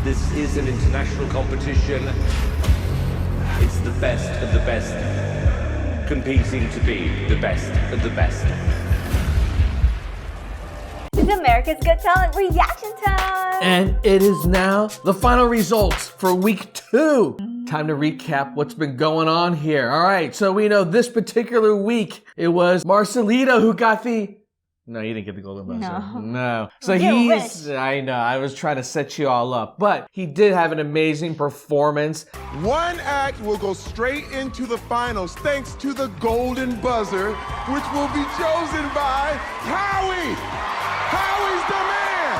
This is an international competition. It's the best of the best competing to be the best of the best. It's America's Got Talent reaction time! And it is now the final results for week 2. Time to recap what's been going on here. All right, so we know this particular week, it was Marcelito who got the... No, he didn't get the golden buzzer. No. So I know, I was trying to set you all up, but he did have an amazing performance. One act will go straight into the finals thanks to the golden buzzer, which will be chosen by Howie. Howie's the man.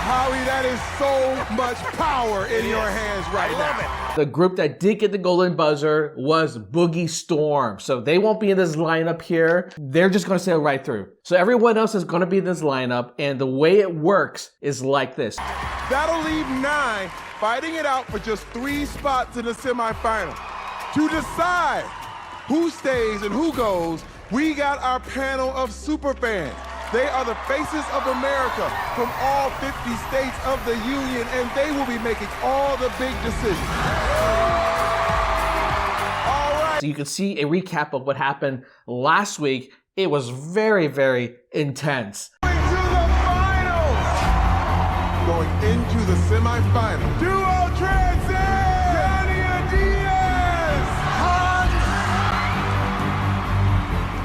Howie, that is so much power in your hands right now. The group that did get the golden buzzer was Boogie Storm. So they won't be in this lineup here. They're just going to sail right through. So everyone else is going to be in this lineup. And the way it works is like this. That'll leave 9 fighting it out for just 3 spots in the semifinal. To decide who stays and who goes, we got our panel of superfans. They are the faces of America from all 50 states of the union, and they will be making all the big decisions. All right. So you can see a recap of what happened last week. It was very, very intense. Going to the finals. Going into the semifinal. Duo Transit! Dania Diaz! Hans!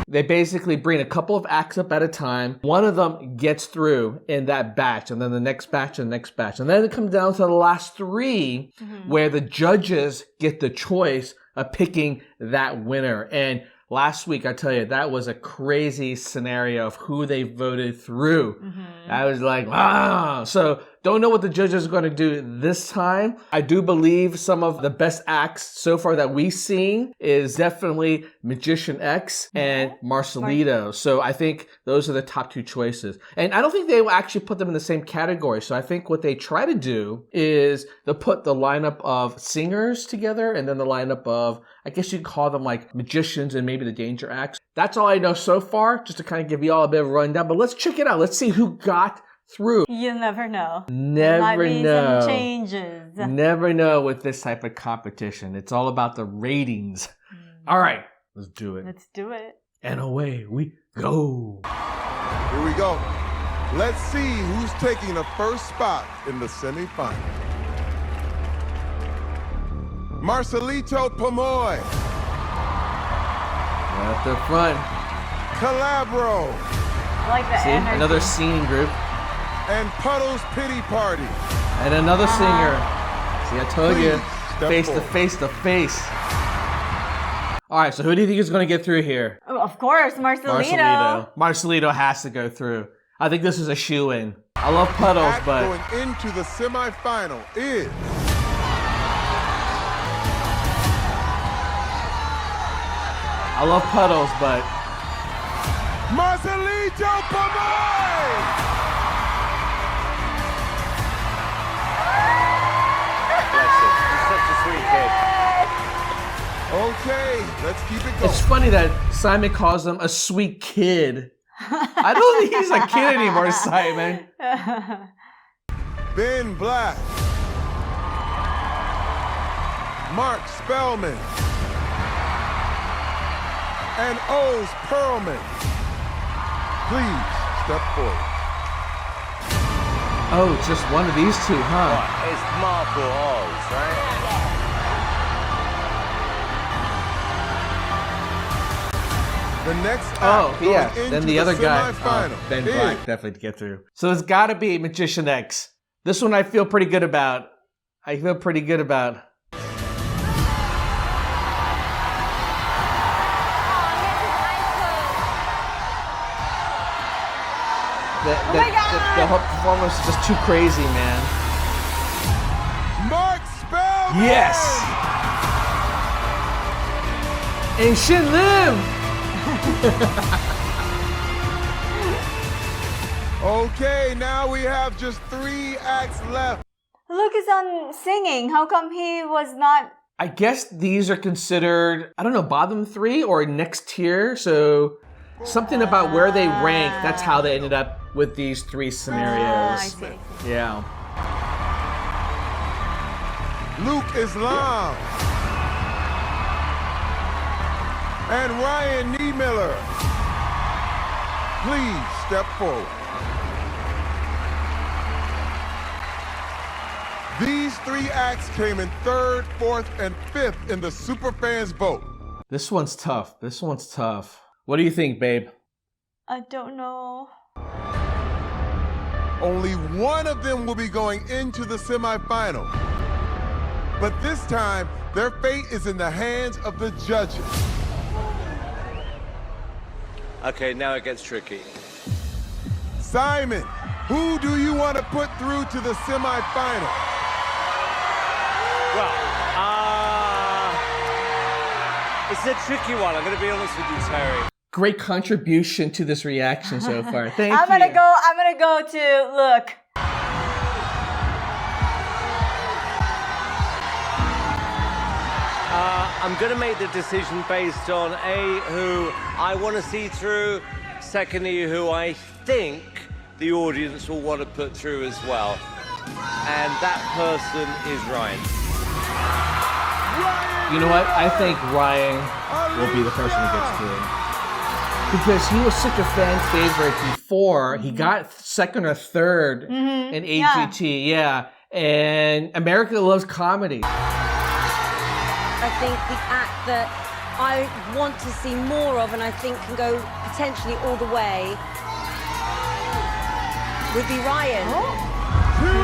They basically bring a couple of acts up at a time. One of them gets through in that batch, and then the next batch and the next batch. And then it comes down to the last 3 where the judges get the choice of picking that winner. And last week, I tell you, that was a crazy scenario of who they voted through. I was like, wow. So don't know what the judges are going to do this time. I do believe some of the best acts so far that we've seen is definitely Magician X and Marcelito. So I think those are the top 2 choices. And I don't think they will actually put them in the same category. So I think what they try to do is they'll put the lineup of singers together and then the lineup of, I guess you could call them like magicians and maybe the danger acts. That's all I know so far, just to kind of give you all a bit of a rundown. But let's check it out. Let's see who got through. You'll never know. Never Might be know. some changes. Never know with this type of competition. It's all about the ratings. All right, let's do it. Let's do it. And away we go. Here we go. Let's see who's taking the first spot in the semifinal. Marcelito Pomoy. At the front. Calabro. I like the See, energy. another singing group. And Puddle's Pity Party. And another singer. See, I told you. Please, Face step to face to face. All right, so who do you think is going to get through here? Oh, of course, Marcelito. Marcelito has to go through. I think this is a shoe-in. I love Puddles, Act but... going into the semifinal is... I love Puddles, but... Marcelito Pomoy! Bless him. He's such a sweet kid. Okay, let's keep it going. It's funny that Simon calls him a sweet kid. I don't think he's a kid anymore, Simon. Ben Black. Mark Spellman. And O's Perlman. Please step forward. Oh, it's just one of these 2, huh? What? It's Mark or Oz, right? The next act Oh, yeah. going Then into the other guy, semifinal Ben is Black, definitely to get through. So it's got to be Magician X. This one I feel pretty good about. I feel pretty good about. The whole performance is just too crazy, man. Mark Spellman! Yes! And Shin Lim! Okay, now we have just 3 acts left. Lucas on singing. How come he was not? I guess these are considered, I don't know, bottom 3 or next tier. So something about where they rank, that's how they ended up with these 3 scenarios. I see. Yeah. Luke Islam, and Ryan Niemiller. Please step forward. These three acts came in 3rd, 4th, and 5th in the Superfans vote. This one's tough. This one's tough. What do you think, babe? I don't know. Only one of them will be going into the semifinal. But this time, their fate is in the hands of the judges. Okay, now it gets tricky. Simon, who do you want to put through to the semifinal? Well, it's a tricky one. I'm going to be honest with you, Terry. Great contribution to this reaction so far. Thank you. I'm gonna go to Luke. I'm going to make the decision based on who I want to see through, secondly, who I think the audience will want to put through as well. And that person is Ryan. You know what? I think Ryan will be the person who gets through. Because he was such a fan favorite before. He got 2nd or 3rd in AGT. Yeah. And America loves comedy. I think the act that I want to see more of and I think can go potentially all the way would be Ryan. 2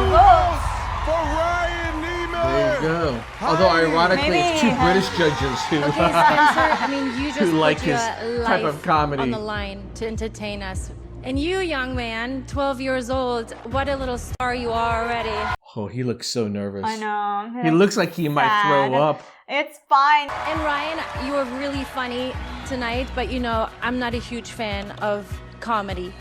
votes for Ryan Niemiller. There you go. Although ironically, it's 2 British judges who, Okay, Spencer, I mean, you just who like put his your type life of comedy. on the line to entertain us. And you, young man, 12 years old, what a little star you are already. Oh, he looks so nervous. I know. He looks like he might throw up. It's fine. And Ryan, you were really funny tonight, but you know, I'm not a huge fan of comedy.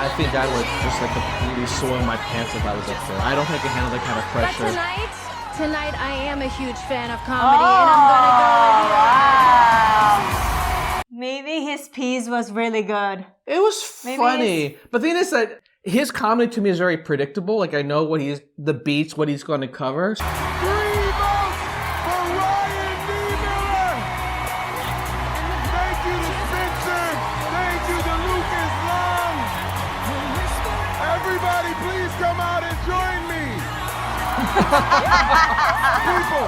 I think I would just like completely soil my pants if I was up there. I don't think I can handle that kind of But pressure. tonight I am a huge fan of comedy, and I'm gonna go with you. Wow. Maybe his piece was really good. It was Maybe funny. But the thing is that his comedy to me is very predictable. Like I know the beats, what he's going to cover. 3 votes for Ryan Niemiller. Thank you to Spencer. Thank you to Luke Islam. Everybody, please come out and join me. People,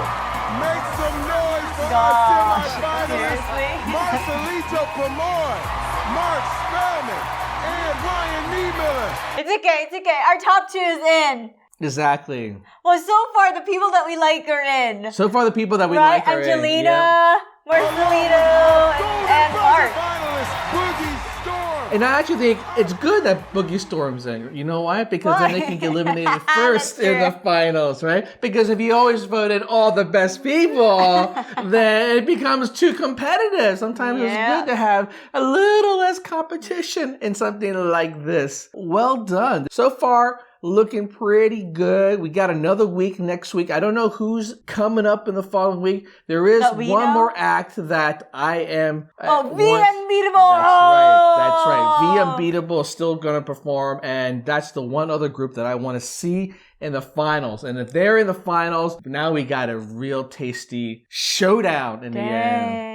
make some noise for our semifinalists. Marcelito and Mark Spellman, and Ryan Niemiller. It's okay. Our top 2 is in. Exactly. Well, so far the people that we like are in. So far the people that we Right? like are in. Angelina, Yeah. Marcelito, and Mark. Finalist, Boogie Storm. And I actually think it's good that Boogie Storm's in. You know why? Because then they can get eliminated first That's in the true. finals, right? Because if you always voted all the best people, then it becomes too competitive. Sometimes it's Yeah. good to have a little less competition in something like this. Well done. So far, looking pretty good. We got another week next week. I don't know who's coming up in the following week. There is That we one know? more act that I am... V Unbeatable. That's right. V Unbeatable is still going to perform, and that's the one other group that I want to see in the finals. And if they're in the finals, now we got a real tasty showdown in the end. Dang.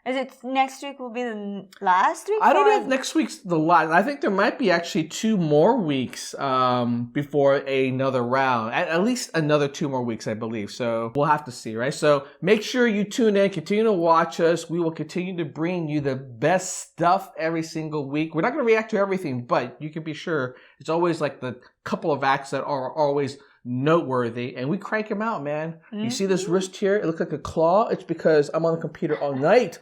Is it next week will be the last week? I don't know or- if next week's the last. I think there might be actually 2 more weeks before another round. At least another 2 more weeks, I believe. So we'll have to see, right? So make sure you tune in, continue to watch us. We will continue to bring you the best stuff every single week. We're not going to react to everything, but you can be sure it's always like the couple of acts that are always noteworthy, and we crank them out, man. You see this wrist here? It looks like a claw. It's because I'm on the computer all night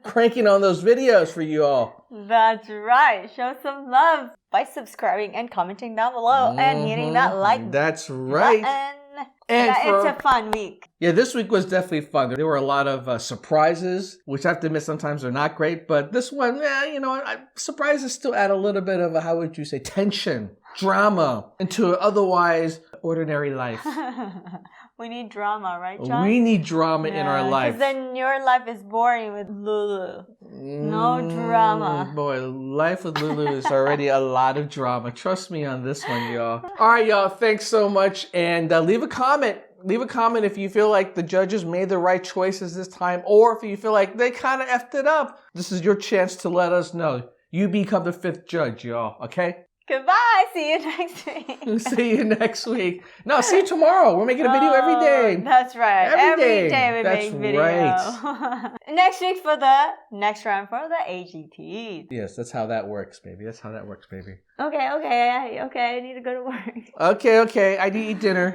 cranking on those videos for you all. That's right. Show some love by subscribing and commenting down below and hitting that like That's right. button. And Yeah, for- it's a fun week. Yeah, this week was definitely fun. There were a lot of surprises, which I have to admit sometimes they're not great. But this one, you know, surprises still add a little bit of a, how would you say, tension, drama into an otherwise ordinary life. We need drama, right, John? We need drama in our life. Because then your life is boring with Lulu. No drama. Boy, life with Lulu is already a lot of drama. Trust me on this one, y'all. All right, y'all. Thanks so much. And leave a comment. Leave a comment if you feel like the judges made the right choices this time, or if you feel like they kind of effed it up. This is your chance to let us know. You become the 5th judge, y'all. Okay? Goodbye. See you next week. See you next week. No, see you tomorrow. We're making a video every day. That's right. Every day we That's make video. right. Next week for the next round for the AGT. Yes, that's how that works, baby. That's how that works, baby. Okay. I need to go to work. Okay. I need to eat dinner.